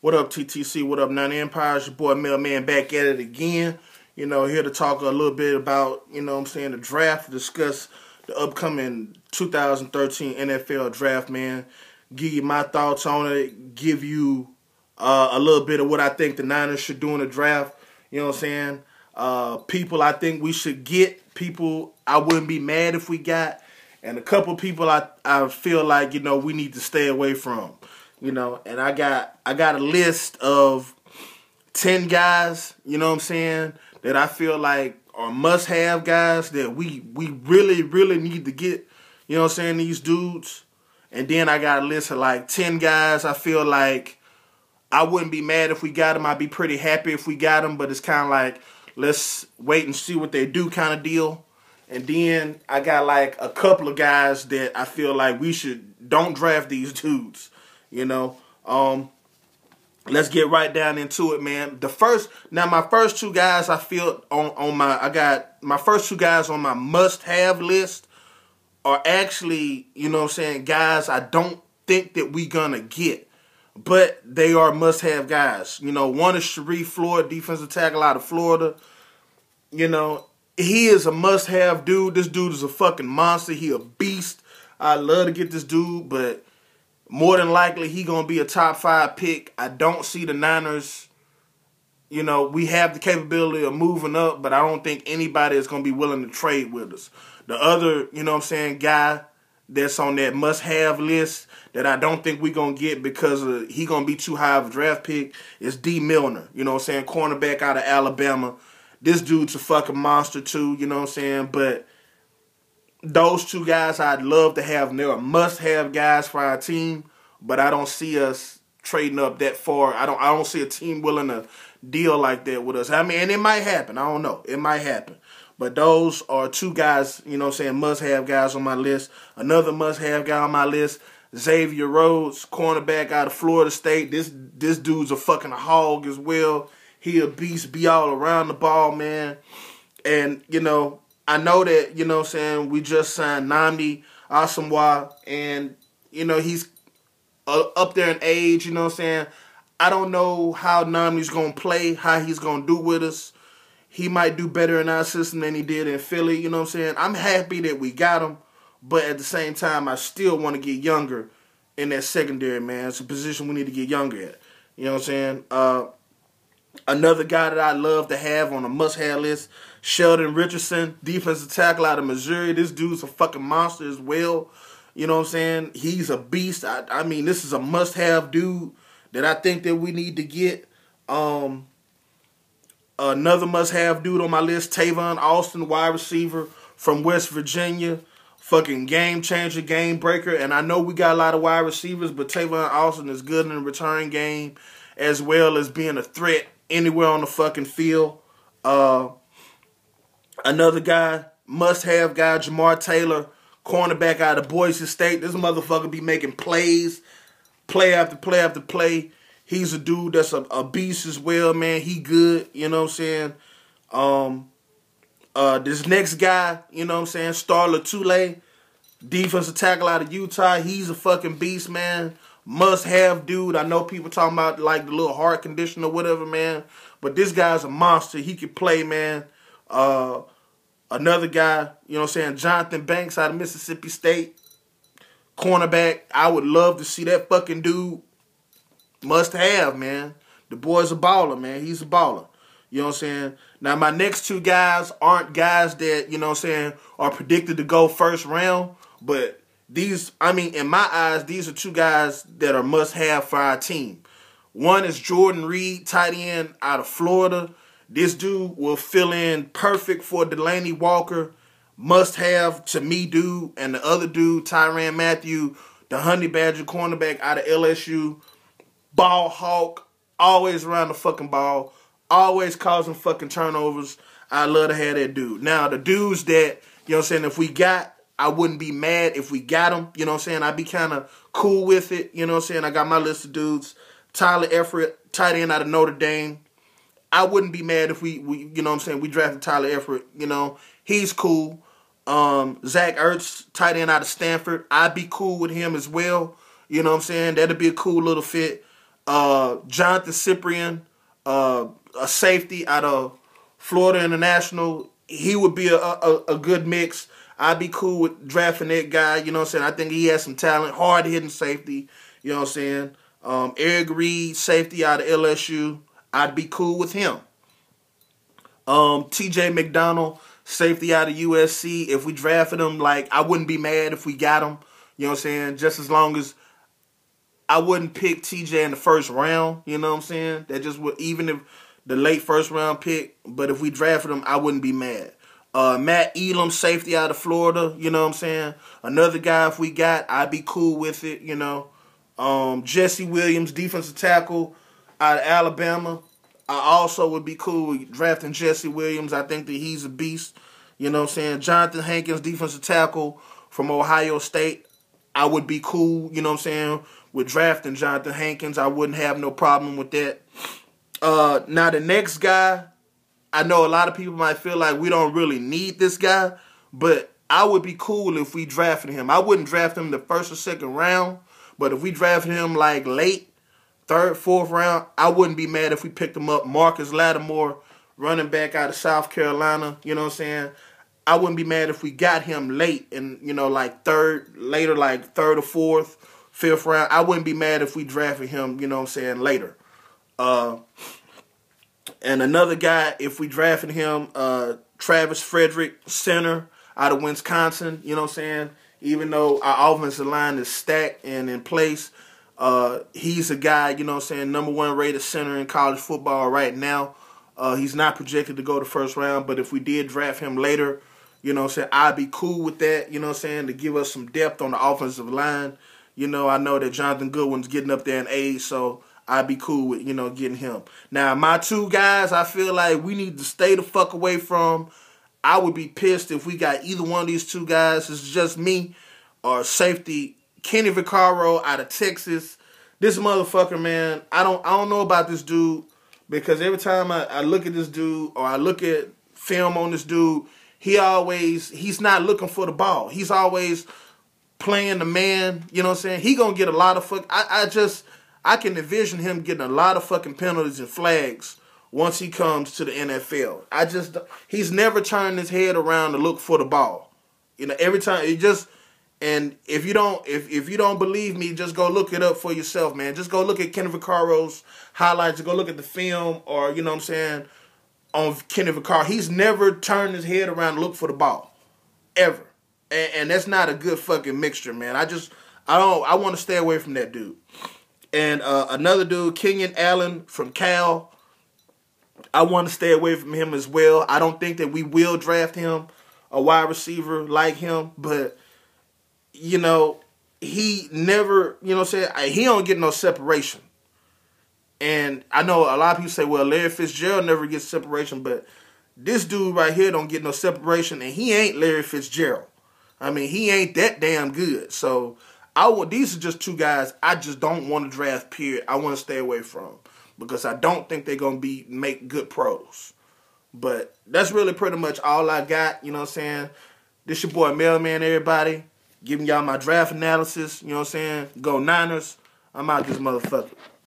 What up, TTC? What up, Nine Empires? Your boy Mailman back at it again. You know, here to talk a little bit about, you know what I'm saying, the draft, discuss the upcoming 2013 NFL draft, man. Give you my thoughts on it, give you a little bit of what I think the Niners should do in the draft. You know what I'm saying? People I think we should get, people I wouldn't be mad if we got, and a couple people I feel like, you know, we need to stay away from. You know, and I got a list of 10 guys, you know what I'm saying, that I feel like are must-have guys that we really, really need to get, you know what I'm saying, these dudes. And then I got a list of like 10 guys I feel like I wouldn't be mad if we got them. I'd be pretty happy if we got them, but it's kind of like, let's wait and see what they do kind of deal. And then I got like a couple of guys that I feel like don't draft these dudes. You know, let's get right down into it, man. My first two guys I feel my first two guys on my must-have list are actually, you know what I'm saying, guys I don't think that we gonna get, but they are must-have guys. You know, one is Sharrif Floyd, defensive tackle out of Florida. You know, he is a must-have dude. This dude is a fucking monster. He a beast. I love to get this dude, but more than likely, he going to be a top 5 pick. I don't see the Niners, you know, we have the capability of moving up, but I don't think anybody is going to be willing to trade with us. The other, you know what I'm saying, guy that's on that must-have list that I don't think we're going to get because he going to be too high of a draft pick is D. Milner, you know what I'm saying, cornerback out of Alabama. This dude's a fucking monster too, you know what I'm saying, but those two guys I'd love to have, and they're must-have guys for our team, but I don't see us trading up that far. I don't see a team willing to deal like that with us. I mean, and it might happen. I don't know. It might happen. But those are two guys, you know what I'm saying, must-have guys on my list. Another must-have guy on my list, Xavier Rhodes, cornerback out of Florida State. This dude's a fucking hog as well. He a beast, be all around the ball, man. And, you know, I know that, you know what I'm saying, we just signed Nnamdi Asomugha, and, you know, he's up there in age, you know what I'm saying. I don't know how Nnamdi's going to play, how he's going to do with us. He might do better in our system than he did in Philly, you know what I'm saying. I'm happy that we got him, but at the same time, I still want to get younger in that secondary, man. It's a position we need to get younger at, you know what I'm saying. Another guy that I love to have on a must-have list, Sheldon Richardson, defensive tackle out of Missouri. This dude's a fucking monster as well. You know what I'm saying? He's a beast. I mean, this is a must-have dude that I think that we need to get. Another must-have dude on my list, Tavon Austin, wide receiver from West Virginia. Fucking game changer, game breaker. And I know we got a lot of wide receivers, but Tavon Austin is good in the return game as well as being a threat anywhere on the fucking field. Another guy, must-have guy, Jamar Taylor, cornerback out of Boise State. This motherfucker be making plays, play after play after play. He's a dude that's a beast as well, man. He good, you know what I'm saying. This next guy, you know what I'm saying, Star Lotulelei, defensive tackle out of Utah. He's a fucking beast, man. Must-have dude. I know people talking about like the little heart condition or whatever, man. But this guy's a monster. He can play, man. Another guy, you know what I'm saying, Jonathan Banks out of Mississippi State. Cornerback. I would love to see that fucking dude. Must-have, man. The boy's a baller, man. He's a baller. You know what I'm saying? Now, my next two guys aren't guys that, you know what I'm saying, are predicted to go first round. But these, I mean, in my eyes, these are two guys that are must-have for our team. One is Jordan Reed, tight end out of Florida. This dude will fill in perfect for Delanie Walker. Must-have to me, dude. And the other dude, Tyrann Mathieu, the Honey Badger cornerback out of LSU. Ball hawk, always around the fucking ball. Always causing fucking turnovers. I love to have that dude. Now, the dudes that, you know what I'm saying, if we got, I wouldn't be mad if we got them. You know what I'm saying? I'd be kind of cool with it. You know what I'm saying? I got my list of dudes. Tyler Eifert, tight end out of Notre Dame. I wouldn't be mad if we you know what I'm saying, we drafted Tyler Eifert. You know, he's cool. Zach Ertz, tight end out of Stanford. I'd be cool with him as well. You know what I'm saying? That'd be a cool little fit. Jonathan Cyprian, a safety out of Florida International. He would be a good mix. I'd be cool with drafting that guy. You know what I'm saying? I think he has some talent. Hard-hitting safety. You know what I'm saying? Eric Reed, safety out of LSU. I'd be cool with him. T.J. McDonald, safety out of USC. If we drafted him, like, I wouldn't be mad if we got him. You know what I'm saying? Just as long as I wouldn't pick TJ in the first round, you know what I'm saying? That just would, even if the late first round pick, but if we drafted him, I wouldn't be mad. Matt Elam, safety out of Florida, you know what I'm saying? Another guy, if we got, I'd be cool with it, you know. Jesse Williams, defensive tackle out of Alabama. I also would be cool with drafting Jesse Williams. I think that he's a beast, you know what I'm saying? Jonathan Hankins, defensive tackle from Ohio State. I would be cool, you know what I'm saying, with drafting Jonathan Hankins. I wouldn't have no problem with that. Now, the next guy, I know a lot of people might feel like we don't really need this guy, but I would be cool if we drafted him. I wouldn't draft him the first or second round, but if we drafted him like late, third, fourth round, I wouldn't be mad if we picked him up. Marcus Lattimore, running back out of South Carolina, you know what I'm saying? I wouldn't be mad if we got him late and, you know, like third or fourth, fifth round. I wouldn't be mad if we drafted him, you know what I'm saying, later. And another guy, if we drafted him, Travis Frederick, center out of Wisconsin, you know what I'm saying? Even though our offensive line is stacked and in place, he's a guy, you know what I'm saying, #1 rated center in college football right now. He's not projected to go the first round, but if we did draft him later, you know what I'm saying, I'd be cool with that, you know what I'm saying, to give us some depth on the offensive line. You know, I know that Jonathan Goodwin's getting up there in age, so I'd be cool with, you know, getting him. Now, my two guys I feel like we need to stay the fuck away from. I would be pissed if we got either one of these two guys. It's just me or safety Kenny Vaccaro out of Texas. This motherfucker, man, I don't know about this dude because every time I look at this dude or I look at film on this dude, he's not looking for the ball. He's always playing the man, you know what I'm saying? He gonna get a lot of I can envision him getting a lot of fucking penalties and flags once he comes to the NFL. He's never turned his head around to look for the ball. You know, every time and if you don't believe me, just go look it up for yourself, man. Just go look at Kenny Vaccaro's highlights, go look at the film, or you know what I'm saying, on Kenny Vaccaro. He's never turned his head around to look for the ball. Ever. And that's not a good fucking mixture, man. I want to stay away from that dude. And another dude, Kenyon Allen from Cal, I want to stay away from him as well. I don't think that we will draft him, a wide receiver like him, but, you know, he never, you know what I'm saying, he don't get no separation. And I know a lot of people say, well, Larry Fitzgerald never gets separation, but this dude right here don't get no separation, and he ain't Larry Fitzgerald. I mean, he ain't that damn good. So, these are just two guys I just don't want to draft, period. I want to stay away from because I don't think they're going to make good pros. But that's really pretty much all I got, you know what I'm saying? This your boy Mailman, everybody. Giving y'all my draft analysis, you know what I'm saying? Go Niners. I'm out this motherfucker.